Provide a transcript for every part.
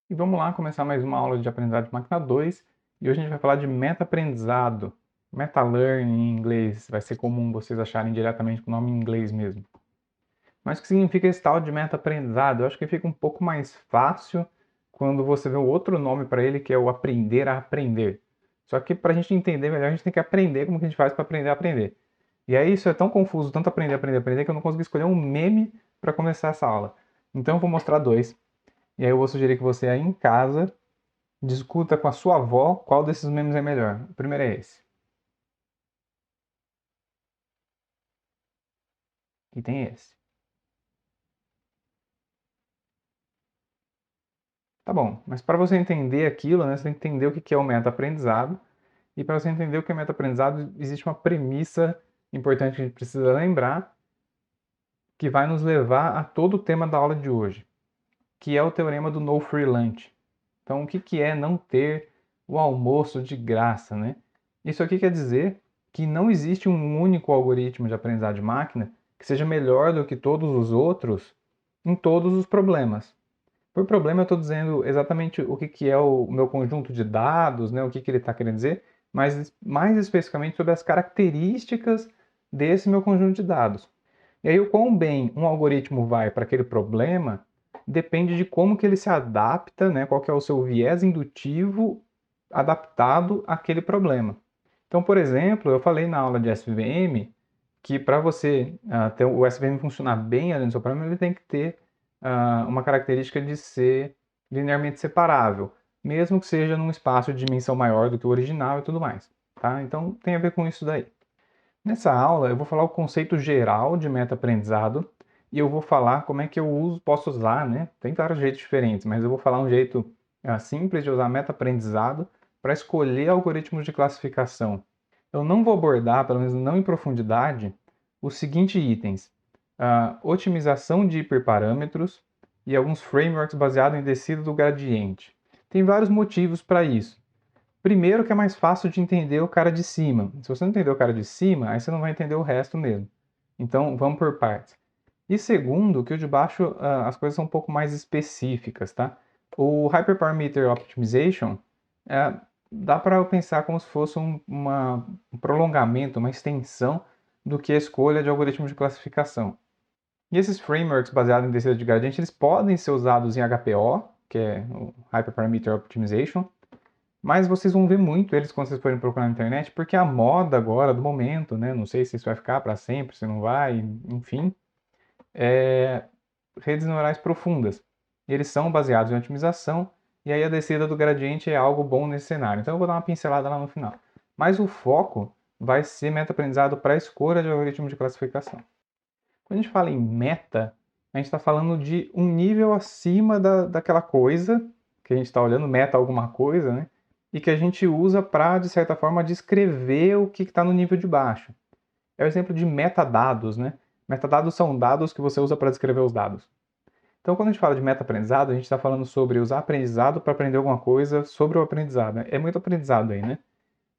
E vamos lá começar mais uma aula de aprendizado de máquina 2. E hoje a gente vai falar de meta-aprendizado. Meta-learning em inglês. Vai ser comum vocês acharem diretamente com o nome em inglês mesmo. Mas o que significa esse tal de meta-aprendizado? Eu acho que fica um pouco mais fácil quando você vê o outro nome para ele, que é o aprender a aprender. Só que para a gente entender melhor, a gente tem que aprender como que a gente faz para aprender a aprender. E aí isso é tão confuso, tanto aprender, aprender, aprender, que eu não consegui escolher um meme para começar essa aula. Então eu vou mostrar dois. E aí eu vou sugerir que você aí em casa discuta com a sua avó qual desses memes é melhor. O primeiro é esse. E tem esse. Tá bom, mas para você entender aquilo, né, você tem que entender o que é o meta-aprendizado. E para você entender o que é meta-aprendizado, existe uma premissa importante que a gente precisa lembrar, que vai nos levar a todo o tema da aula de hoje, que é o teorema do no free lunch. Então, o que é não ter o almoço de graça, né? Isso aqui quer dizer que não existe um único algoritmo de aprendizado de máquina que seja melhor do que todos os outros em todos os problemas. Por problema, eu estou dizendo exatamente o que é o meu conjunto de dados, né, o que ele está querendo dizer, mas mais especificamente sobre as características desse meu conjunto de dados. E aí, o quão bem um algoritmo vai para aquele problema depende de como que ele se adapta, né, qual que é o seu viés indutivo adaptado àquele problema. Então, por exemplo, eu falei na aula de SVM que para você ter o SVM funcionar bem ali no seu programa, ele tem que ter uma característica de ser linearmente separável, mesmo que seja num espaço de dimensão maior do que o original e tudo mais. Tá? Então, tem a ver com isso daí. Nessa aula, eu vou falar o conceito geral de meta-aprendizado e eu vou falar como é que eu posso usar, né? Tem vários jeitos diferentes, mas eu vou falar um jeito simples de usar meta-aprendizado para escolher algoritmos de classificação. Eu não vou abordar, pelo menos não em profundidade, os seguintes itens: otimização de hiperparâmetros e alguns frameworks baseados em descida do gradiente. Tem vários motivos para isso. Primeiro que é mais fácil de entender o cara de cima. Se você não entender o cara de cima, aí você não vai entender o resto mesmo. Então, vamos por partes. E segundo, que o de baixo as coisas são um pouco mais específicas, tá? O Hyperparameter Optimization é, dá para pensar como se fosse um prolongamento, uma extensão do que a escolha de algoritmos de classificação. E esses frameworks baseados em descida de gradiente, eles podem ser usados em HPO, que é o Hyperparameter Optimization, mas vocês vão ver muito eles quando vocês forem procurar na internet, porque a moda agora, do momento, né? Não sei se isso vai ficar para sempre, se não vai, enfim, é redes neurais profundas. Eles são baseados em otimização, e aí a descida do gradiente é algo bom nesse cenário. Então eu vou dar uma pincelada lá no final. Mas o foco vai ser meta-aprendizado para a escolha de algoritmo de classificação. Quando a gente fala em meta, a gente está falando de um nível acima daquela coisa que a gente está olhando, meta alguma coisa, né? E que a gente usa para, de certa forma, descrever o que está no nível de baixo. É o exemplo de metadados, né? Metadados são dados que você usa para descrever os dados. Então, quando a gente fala de meta-aprendizado, a gente está falando sobre usar aprendizado para aprender alguma coisa sobre o aprendizado, né? É muito aprendizado aí, né?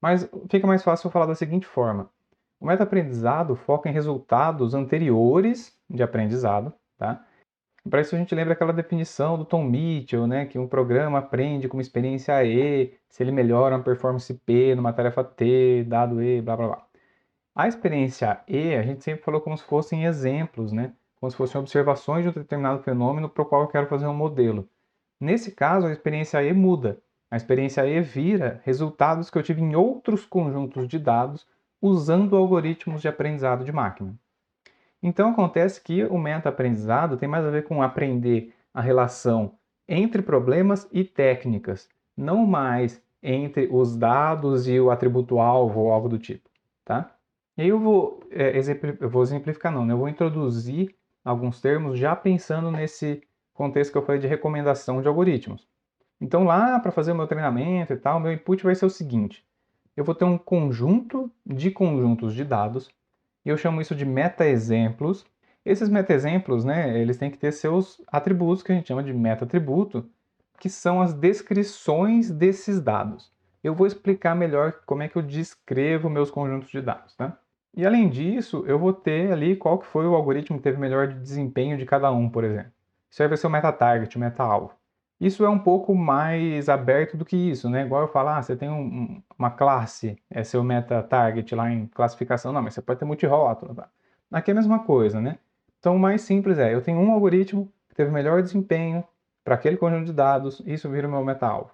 Mas fica mais fácil eu falar da seguinte forma. O meta-aprendizado foca em resultados anteriores de aprendizado, tá? Para isso a gente lembra aquela definição do Tom Mitchell, né, que um programa aprende com uma experiência E, se ele melhora uma performance P numa tarefa T, dado E, blá blá blá. A experiência E, a gente sempre falou como se fossem exemplos, né, como se fossem observações de um determinado fenômeno para o qual eu quero fazer um modelo. Nesse caso, a experiência E muda. A experiência E vira resultados que eu tive em outros conjuntos de dados usando algoritmos de aprendizado de máquina. Então acontece que o meta-aprendizado tem mais a ver com aprender a relação entre problemas e técnicas, não mais entre os dados e o atributo alvo ou algo do tipo, tá? E aí eu vou exemplificar não, né? Eu vou introduzir alguns termos já pensando nesse contexto que eu falei de recomendação de algoritmos. Então lá para fazer o meu treinamento e tal, meu input vai ser o seguinte: eu vou ter um conjunto de conjuntos de dados e eu chamo isso de meta-exemplos. Esses meta-exemplos, né, eles têm que ter seus atributos, que a gente chama de meta-atributo, que são as descrições desses dados. Eu vou explicar melhor como é que eu descrevo meus conjuntos de dados, tá? E além disso, eu vou ter ali qual que foi o algoritmo que teve melhor desempenho de cada um, por exemplo. Isso aí vai ser o meta-target, o meta-alvo. Isso é um pouco mais aberto do que isso, né? Igual eu falar, você tem uma classe, é seu meta target lá em classificação, não, mas você pode ter multirótulo, tá? Aqui é a mesma coisa, né? Então o mais simples é, eu tenho um algoritmo que teve melhor desempenho para aquele conjunto de dados, isso vira o meu meta-alvo.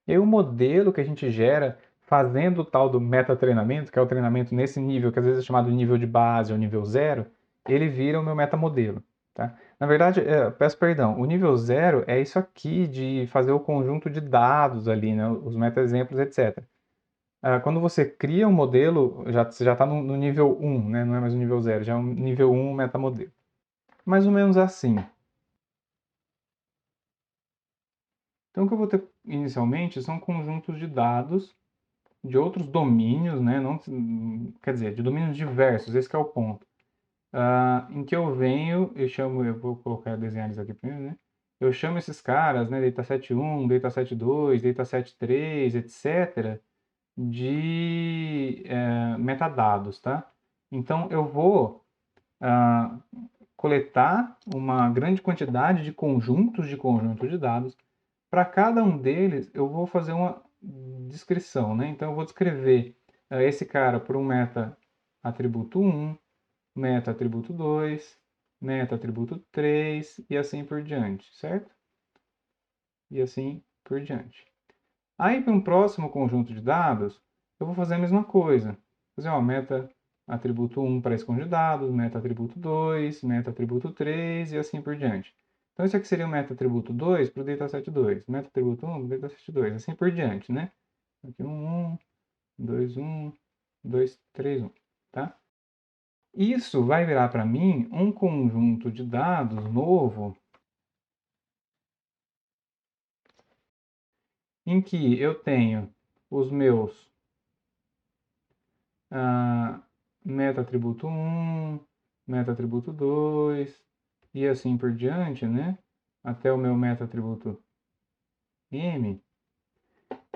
E aí o modelo que a gente gera fazendo o tal do meta-treinamento, que é o treinamento nesse nível, que às vezes é chamado de nível de base ou nível zero, ele vira o meu metamodelo, tá? Na verdade, peço perdão, o nível zero é isso aqui de fazer o conjunto de dados ali, né? Os meta-exemplos, etc. Quando você cria um modelo, você já está no nível 1, né? Não é mais o nível zero, já é um nível 1 metamodelo. Mais ou menos assim. Então, o que eu vou ter inicialmente são conjuntos de dados de outros domínios, né? Não, quer dizer, de domínios diversos, esse que é o ponto. Em que eu vou colocar desenhar eles aqui primeiro, né? Eu chamo esses caras, né, dataset 1, dataset 2, dataset 3, etc., de metadados, tá? Então, eu vou ah, coletar uma grande quantidade de conjuntos de dados. Para cada um deles, eu vou fazer uma descrição, né? Então, eu vou descrever esse cara por um meta atributo 1, meta atributo 2, meta atributo 3 e assim por diante, certo? E assim por diante. Aí, para um próximo conjunto de dados, eu vou fazer a mesma coisa. Fazer uma meta atributo 1 para esse conjunto de dados, meta atributo 2, meta atributo 3 e assim por diante. Então, isso aqui seria o meta atributo 2 para o dataset 2, meta atributo 1 para o dataset 2, assim por diante, né? Aqui 1, 1, 2, 3, 1, tá? Isso vai virar para mim um conjunto de dados novo em que eu tenho os meus ah, meta atributo 1, meta atributo 2 e assim por diante, né? Até o meu meta atributo M.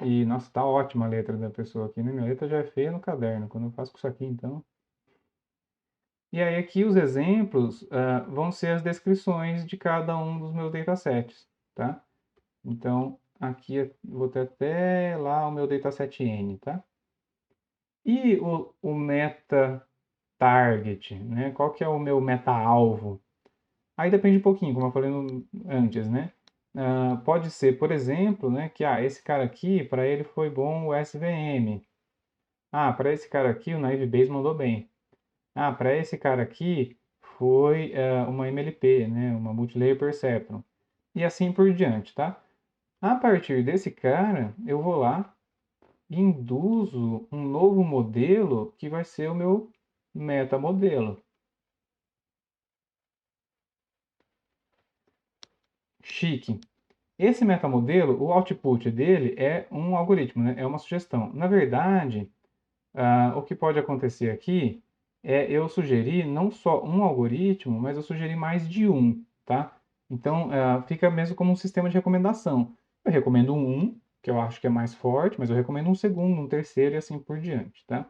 E, nossa, tá ótima a letra da pessoa aqui, né? Minha letra já é feia no caderno, quando eu faço com isso aqui, então. E aí aqui os exemplos vão ser as descrições de cada um dos meus datasets, tá? Então, aqui eu vou ter até lá o meu dataset N, tá? E o meta target, né? Qual que é o meu meta-alvo? Aí depende um pouquinho, como eu falei antes, né? Pode ser, por exemplo, né, que esse cara aqui, para ele foi bom o SVM. Para esse cara aqui o Naive Bayes mandou bem. Para esse cara aqui foi uma MLP, né, uma Multilayer Perceptron. E assim por diante, tá? A partir desse cara, eu vou lá e induzo um novo modelo que vai ser o meu metamodelo. Chique. Esse metamodelo, o output dele é um algoritmo, né? É uma sugestão. Na verdade, o que pode acontecer aqui é eu sugerir não só um algoritmo, mas eu sugerir mais de um, tá? Então, fica mesmo como um sistema de recomendação. Eu recomendo um, que eu acho que é mais forte, mas eu recomendo um segundo, um terceiro e assim por diante, tá?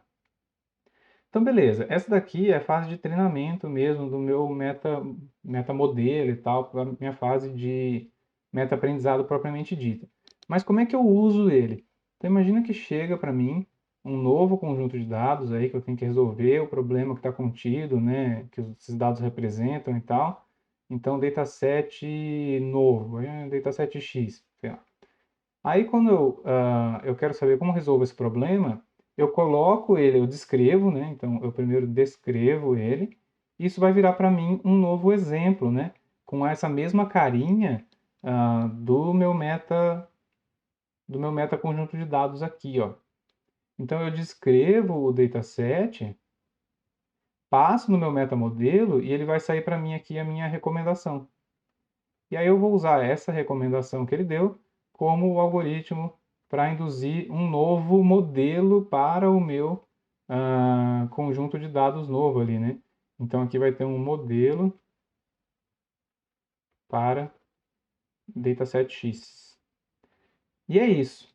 Então, beleza. Essa daqui é a fase de treinamento mesmo do meu meta modelo e tal, para a minha fase de meta aprendizado propriamente dita. Mas como é que eu uso ele? Então, imagina que chega para mim um novo conjunto de dados aí que eu tenho que resolver o problema que está contido, né, que esses dados representam e tal. Então, dataset novo, dataset X, sei lá. Aí, quando eu quero saber como resolvo esse problema, eu coloco ele, eu descrevo, né? Então, eu primeiro descrevo ele. Isso vai virar para mim um novo exemplo, né? Com essa mesma carinha do meu meta conjunto de dados aqui, ó. Então, eu descrevo o dataset, passo no meu metamodelo e ele vai sair para mim aqui a minha recomendação. E aí eu vou usar essa recomendação que ele deu como o algoritmo para induzir um novo modelo para o meu conjunto de dados novo ali, né? Então aqui vai ter um modelo para dataset X. E é isso.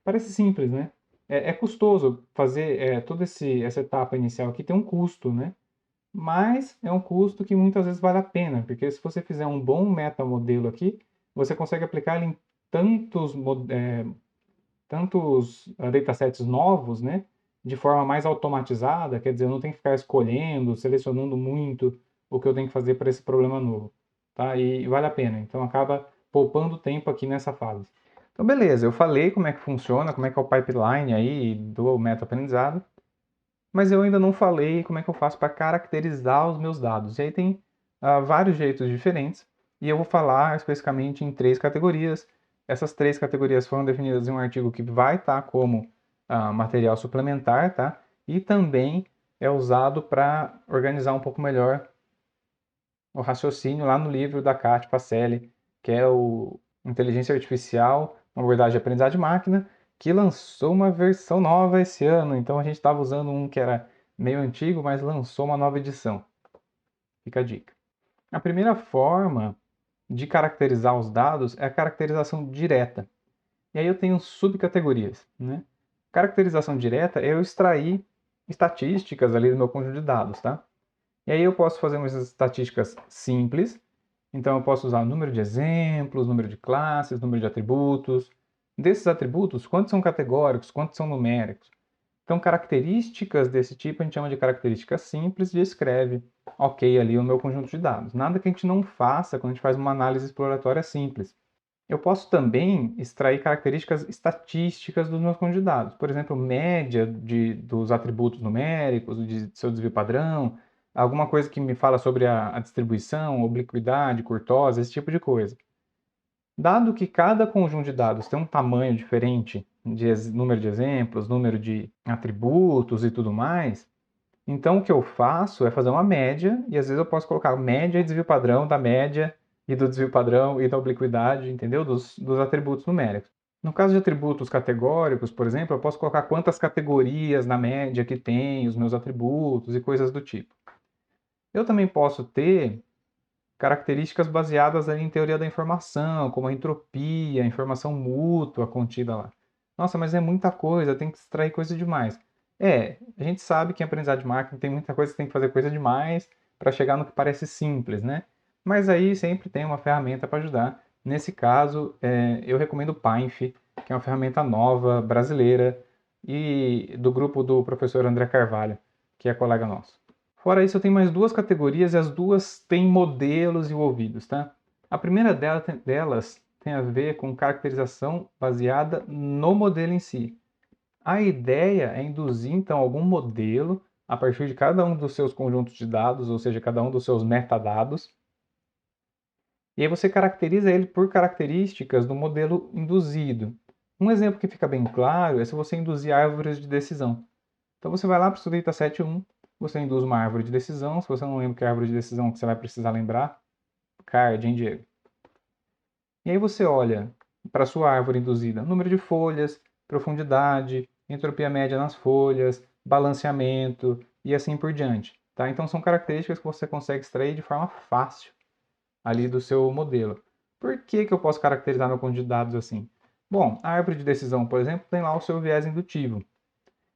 Parece simples, né? É custoso fazer toda essa etapa inicial aqui, tem um custo, né? Mas é um custo que muitas vezes vale a pena, porque se você fizer um bom metamodelo aqui, você consegue aplicar ele em tantos datasets novos, né, de forma mais automatizada, quer dizer, eu não tenho que ficar escolhendo, selecionando muito o que eu tenho que fazer para esse problema novo, tá? E vale a pena, então acaba poupando tempo aqui nessa fase. Então beleza, eu falei como é que funciona, como é que é o pipeline aí do meta-aprendizado, mas eu ainda não falei como é que eu faço para caracterizar os meus dados. E aí tem vários jeitos diferentes, e eu vou falar especificamente em 3 categorias. Essas 3 categorias foram definidas em um artigo que vai estar como material suplementar, tá? E também é usado para organizar um pouco melhor o raciocínio lá no livro da Cat Pacelli, que é o Inteligência Artificial, uma abordagem de aprendizagem de máquina, que lançou uma versão nova esse ano. Então a gente estava usando um que era meio antigo, mas lançou uma nova edição. Fica a dica. A primeira forma de caracterizar os dados é a caracterização direta. E aí eu tenho subcategorias, né? Caracterização direta é eu extrair estatísticas ali do meu conjunto de dados, tá? E aí eu posso fazer umas estatísticas simples. Então eu posso usar número de exemplos, número de classes, número de atributos. Desses atributos, quantos são categóricos, quantos são numéricos? Então, características desse tipo a gente chama de características simples e escreve, ok, ali o meu conjunto de dados. Nada que a gente não faça quando a gente faz uma análise exploratória simples. Eu posso também extrair características estatísticas dos meus conjuntos de dados. Por exemplo, média dos atributos numéricos, de seu desvio padrão, alguma coisa que me fala sobre a distribuição, obliquidade, curtosa, esse tipo de coisa. Dado que cada conjunto de dados tem um tamanho diferente, de número de exemplos, número de atributos e tudo mais, então o que eu faço é fazer uma média, e às vezes eu posso colocar média e desvio padrão da média e do desvio padrão e da obliquidade, entendeu? Dos atributos numéricos. No caso de atributos categóricos, por exemplo, eu posso colocar quantas categorias na média que tem os meus atributos e coisas do tipo. Eu também posso ter características baseadas em teoria da informação, como a entropia, a informação mútua contida lá. Nossa, mas é muita coisa, tem que extrair coisa demais. A gente sabe que em aprendizagem de máquina tem muita coisa que tem que fazer coisa demais para chegar no que parece simples, né? Mas aí sempre tem uma ferramenta para ajudar. Nesse caso, eu recomendo o Pinef, que é uma ferramenta nova, brasileira, e do grupo do professor André Carvalho, que é colega nosso. Fora isso, eu tenho mais 2 categorias e as duas têm modelos envolvidos, tá? A primeira delas tem a ver com caracterização baseada no modelo em si. A ideia é induzir, então, algum modelo a partir de cada um dos seus conjuntos de dados, ou seja, cada um dos seus metadados, e aí você caracteriza ele por características do modelo induzido. Um exemplo que fica bem claro é se você induzir árvores de decisão. Então você vai lá para o seu dataset 1, você induz uma árvore de decisão. Se você não lembra que é a árvore de decisão que você vai precisar lembrar, card, hein, Diego? E aí você olha para a sua árvore induzida, número de folhas, profundidade, entropia média nas folhas, balanceamento e assim por diante. Tá? Então são características que você consegue extrair de forma fácil ali do seu modelo. Por que eu posso caracterizar meu conjunto de dados assim? Bom, a árvore de decisão, por exemplo, tem lá o seu viés indutivo.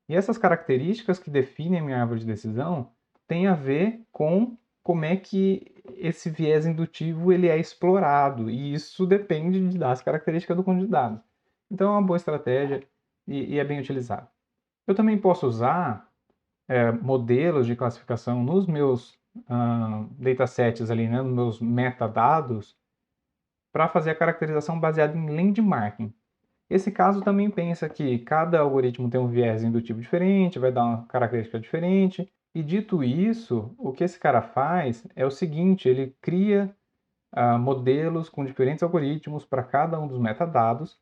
E essas características que definem a minha árvore de decisão têm a ver com como é que esse viés indutivo ele é explorado, e isso depende das características do conjunto de dados. Então é uma boa estratégia e é bem utilizado. Eu também posso usar modelos de classificação nos meus datasets ali, né, nos meus metadados, para fazer a caracterização baseada em landmarking. Esse caso também pensa que cada algoritmo tem um viés indutivo diferente, vai dar uma característica diferente. E dito isso, o que esse cara faz é o seguinte, ele cria modelos com diferentes algoritmos para cada um dos metadados,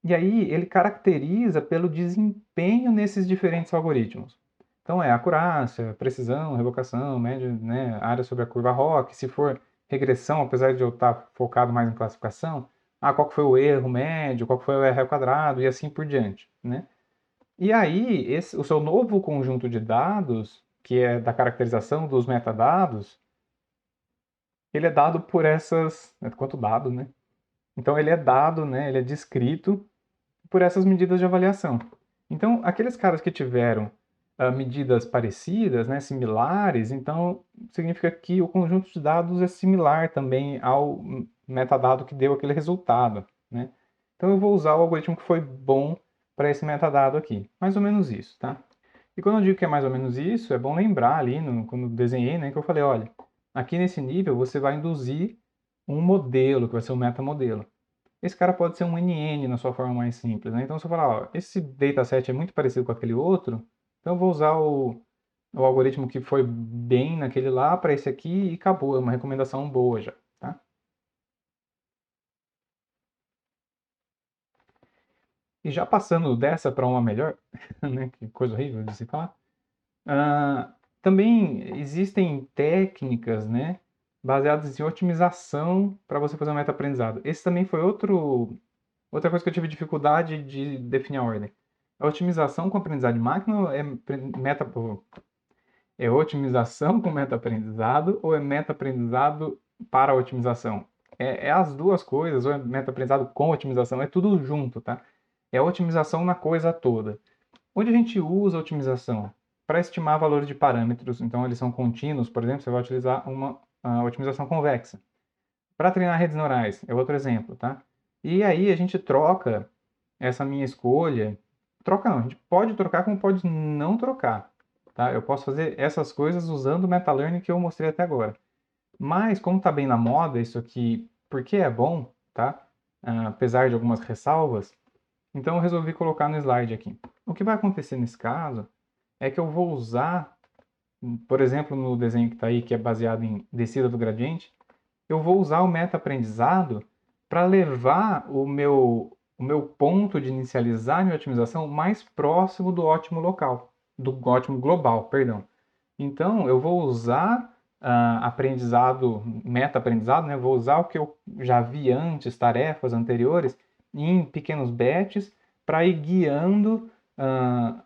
e aí ele caracteriza pelo desempenho nesses diferentes algoritmos. Então é acurácia, precisão, revocação, média, né, área sobre a curva ROC. Se for regressão, apesar de eu estar focado mais em classificação, qual que foi o erro médio, qual que foi o erro ao quadrado e assim por diante, né? E aí, o seu novo conjunto de dados, que é da caracterização dos metadados, ele é dado por essas, quanto dado, né? Então ele é dado, né, ele é descrito por essas medidas de avaliação. Então, aqueles caras que tiveram medidas parecidas, né, similares, então significa que o conjunto de dados é similar também ao metadado que deu aquele resultado, né? Então eu vou usar o algoritmo que foi bom para esse metadado aqui. Mais ou menos isso, tá? E quando eu digo que é mais ou menos isso, é bom lembrar ali, quando eu desenhei, né, que eu falei, olha, aqui nesse nível você vai induzir um modelo, que vai ser um metamodelo. Esse cara pode ser um NN na sua forma mais simples, né? Então, se eu falar, ó, esse dataset é muito parecido com aquele outro, então eu vou usar o algoritmo que foi bem naquele lá para esse aqui e acabou, é uma recomendação boa já, tá? E já passando dessa para uma melhor, né? Que coisa horrível de se falar. Também existem técnicas, né, baseadas em otimização para você fazer um meta-aprendizado. Esse também foi outra coisa que eu tive dificuldade de definir a ordem. A otimização com aprendizado de máquina ou é otimização com meta-aprendizado ou é meta-aprendizado para otimização? É as duas coisas, ou é meta-aprendizado com otimização, é tudo junto, tá? É otimização na coisa toda. Onde a gente usa a otimização? Para estimar valores de parâmetros, então eles são contínuos, por exemplo, você vai utilizar uma otimização convexa. Para treinar redes neurais, é outro exemplo, tá? E aí a gente troca essa minha escolha, troca não, a gente pode trocar como pode não trocar, tá? Eu posso fazer essas coisas usando o MetaLearning que eu mostrei até agora. Mas como está bem na moda isso aqui, porque é bom, tá? Apesar de algumas ressalvas, então eu resolvi colocar no slide aqui. O que vai acontecer nesse caso é que eu vou usar, por exemplo, no desenho que está aí, que é baseado em descida do gradiente, eu vou usar o meta-aprendizado para levar o meu ponto de inicializar minha otimização mais próximo do ótimo local, do ótimo global, perdão. Então, eu vou usar aprendizado, meta-aprendizado, né? Vou usar o que eu já vi antes, tarefas anteriores, em pequenos batches, para ir guiando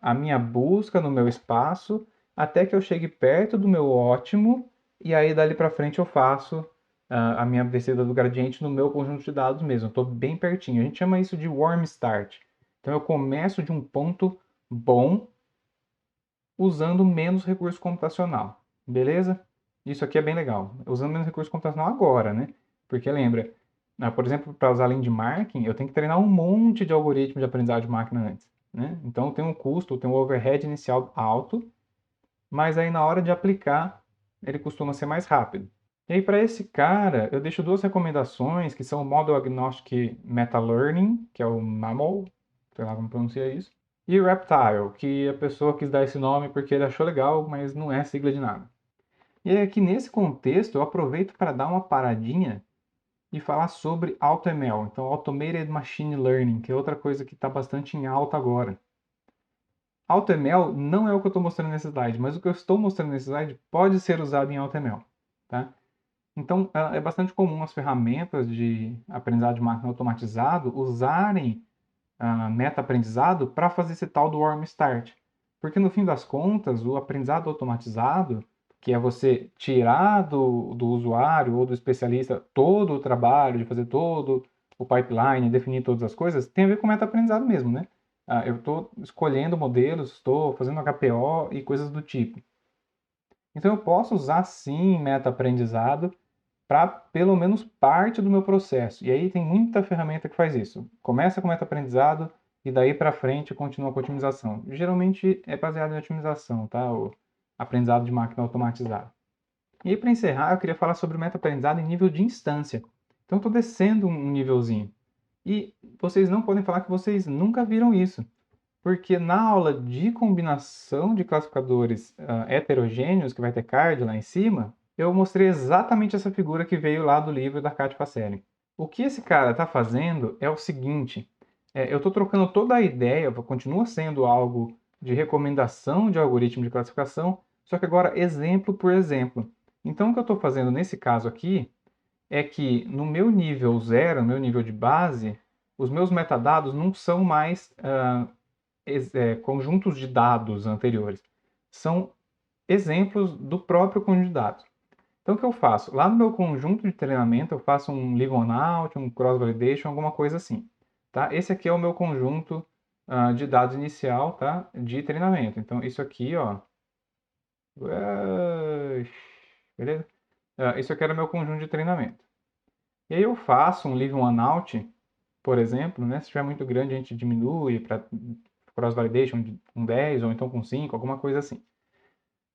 a minha busca no meu espaço até que eu chegue perto do meu ótimo e aí dali para frente eu faço a minha descida do gradiente no meu conjunto de dados mesmo. Eu estou bem pertinho. A gente chama isso de warm start. Então eu começo de um ponto bom usando menos recurso computacional. Beleza? Isso aqui é bem legal. Usando menos recurso computacional agora, né? Porque lembra, por exemplo, para usar landmarking, eu tenho que treinar um monte de algoritmo de aprendizagem de máquina antes, né? Então tem um custo, tem um overhead inicial alto, mas aí na hora de aplicar, ele costuma ser mais rápido. E aí para esse cara, eu deixo duas recomendações, que são o Model Agnostic Meta Learning, que é o MAML, sei lá como pronuncia isso, e Reptile, que a pessoa quis dar esse nome porque ele achou legal, mas não é sigla de nada. E aí aqui nesse contexto eu aproveito para dar uma paradinha e falar sobre AutoML, então Automated Machine Learning, que é outra coisa que está bastante em alta agora. AutoML não é o que eu estou mostrando nesse slide, mas o que eu estou mostrando nesse slide pode ser usado em AutoML, tá? Então, é bastante comum as ferramentas de aprendizado de máquina automatizado usarem meta-aprendizado para fazer esse tal do warm start. Porque no fim das contas, o aprendizado automatizado, que é você tirar do usuário ou do especialista todo o trabalho de fazer todo o pipeline, definir todas as coisas, tem a ver com meta-aprendizado mesmo, né? Eu estou escolhendo modelos, estou fazendo HPO e coisas do tipo. Então eu posso usar sim meta-aprendizado para pelo menos parte do meu processo. E aí tem muita ferramenta que faz isso. Começa com meta-aprendizado e daí para frente continua com otimização. Geralmente é baseado em otimização, tá? O aprendizado de máquina automatizada. E aí para encerrar, eu queria falar sobre o meta-aprendizado em nível de instância. Então estou descendo um nívelzinho. E vocês não podem falar que vocês nunca viram isso. Porque na aula de combinação de classificadores heterogêneos, que vai ter card lá em cima, eu mostrei exatamente essa figura que veio lá do livro da Cat Passelli. O que esse cara está fazendo é o seguinte, eu estou trocando toda a ideia, continua sendo algo de recomendação de algoritmo de classificação, só que agora exemplo por exemplo. Então o que eu estou fazendo nesse caso aqui é que no meu nível zero, no meu nível de base, os meus metadados não são mais conjuntos de dados anteriores. São exemplos do próprio conjunto de dados. Então, o que eu faço? Lá no meu conjunto de treinamento, eu faço um leave on out, um cross validation, alguma coisa assim. Tá? Esse aqui é o meu conjunto de dados inicial, tá? De treinamento. Então, isso aqui, ó. Beleza? Isso aqui era o meu conjunto de treinamento. E aí eu faço um leave one out, por exemplo, né? Se estiver muito grande, a gente diminui para cross validation com 10 ou então com 5, alguma coisa assim.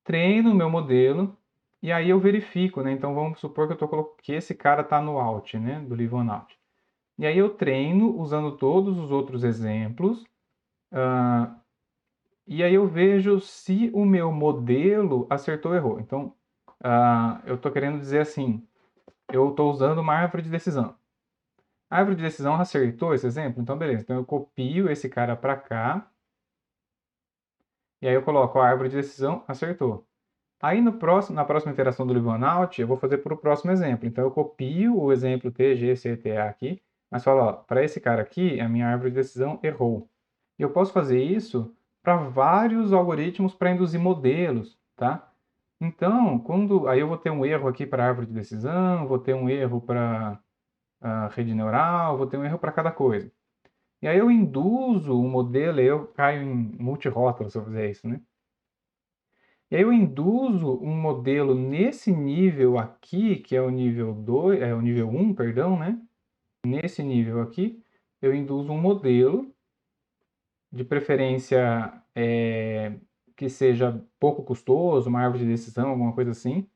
Treino o meu modelo e aí eu verifico, né? Então vamos supor que que esse cara está no out, né? Do leave one out. E aí eu treino usando todos os outros exemplos. E aí eu vejo se o meu modelo acertou ou errou. Então, eu estou querendo dizer assim, eu estou usando uma árvore de decisão. A árvore de decisão acertou esse exemplo? Então, beleza. Então, eu copio esse cara para cá. E aí eu coloco a árvore de decisão, acertou. Aí na próxima iteração do Live-on-out, eu vou fazer para o próximo exemplo. Então, eu copio o exemplo T, G, C, T, A aqui, mas falo, para esse cara aqui, a minha árvore de decisão errou. E eu posso fazer isso para vários algoritmos para induzir modelos, tá? Então, aí eu vou ter um erro aqui para a árvore de decisão, vou ter um erro para a rede neural, vou ter um erro para cada coisa. E aí eu induzo o modelo, eu caio em multirótulo se eu fizer isso, né? E aí eu induzo um modelo nesse nível aqui, que é o nível 2, é o nível 1, perdão, né? Nesse nível aqui, eu induzo um modelo, de preferência que seja pouco custoso, uma árvore de decisão, alguma coisa assim,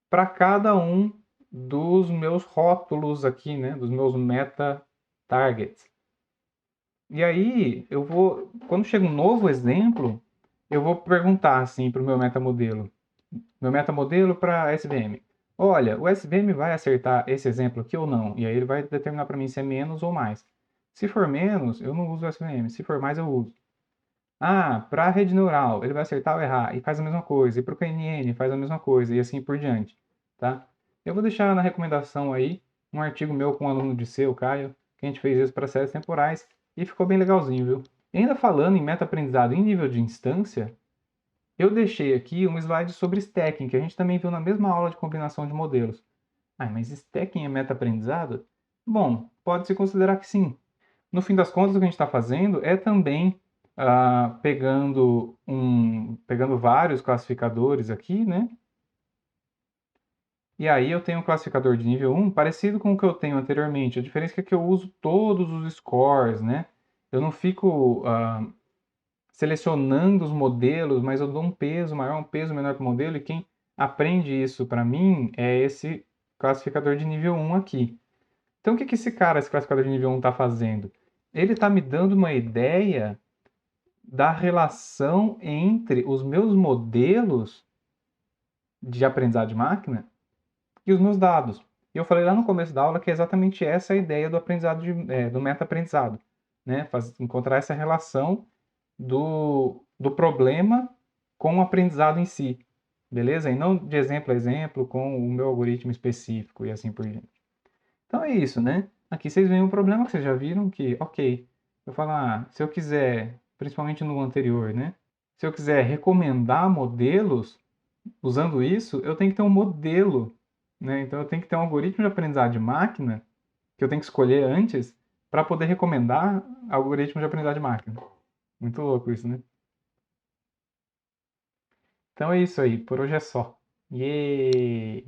para cada um dos meus rótulos aqui, né? Dos meus meta targets. E aí, quando chega um novo exemplo, eu vou perguntar assim para o meu metamodelo. Meu metamodelo para SVM. Olha, o SVM vai acertar esse exemplo aqui ou não? E aí ele vai determinar para mim se é menos ou mais. Se for menos, eu não uso o SVM. Se for mais, eu uso. Ah, para a rede neural, ele vai acertar ou errar? E faz a mesma coisa. E para o KNN, faz a mesma coisa. E assim por diante. Tá? Eu vou deixar na recomendação aí um artigo meu com um aluno de seu, Caio, que a gente fez isso para séries temporais. E ficou bem legalzinho, viu? E ainda falando em meta-aprendizado em nível de instância, eu deixei aqui um slide sobre stacking, que a gente também viu na mesma aula de combinação de modelos. Ah, mas stacking é meta-aprendizado? Bom, pode-se considerar que sim. No fim das contas, o que a gente está fazendo é também pegando vários classificadores aqui, né? E aí eu tenho um classificador de nível 1 parecido com o que eu tenho anteriormente. A diferença é que eu uso todos os scores, né? Eu não fico selecionando os modelos, mas eu dou um peso maior, um peso menor para o modelo, e quem aprende isso para mim é esse classificador de nível 1 aqui. Então, o que esse classificador de nível 1 está fazendo? Ele está me dando uma ideia da relação entre os meus modelos de aprendizado de máquina e os meus dados. E eu falei lá no começo da aula que é exatamente essa a ideia do aprendizado do meta-aprendizado, né? Encontrar essa relação do problema com o aprendizado em si, beleza? E não de exemplo a exemplo com o meu algoritmo específico e assim por diante. Então é isso, né? Aqui vocês veem um problema que vocês já viram que, ok, eu falo, se eu quiser, principalmente no anterior, né? Se eu quiser recomendar modelos usando isso, eu tenho que ter um modelo, né? Então eu tenho que ter um algoritmo de aprendizado de máquina que eu tenho que escolher antes para poder recomendar algoritmo de aprendizado de máquina. Muito louco isso, né? Então é isso aí, por hoje é só. Yay!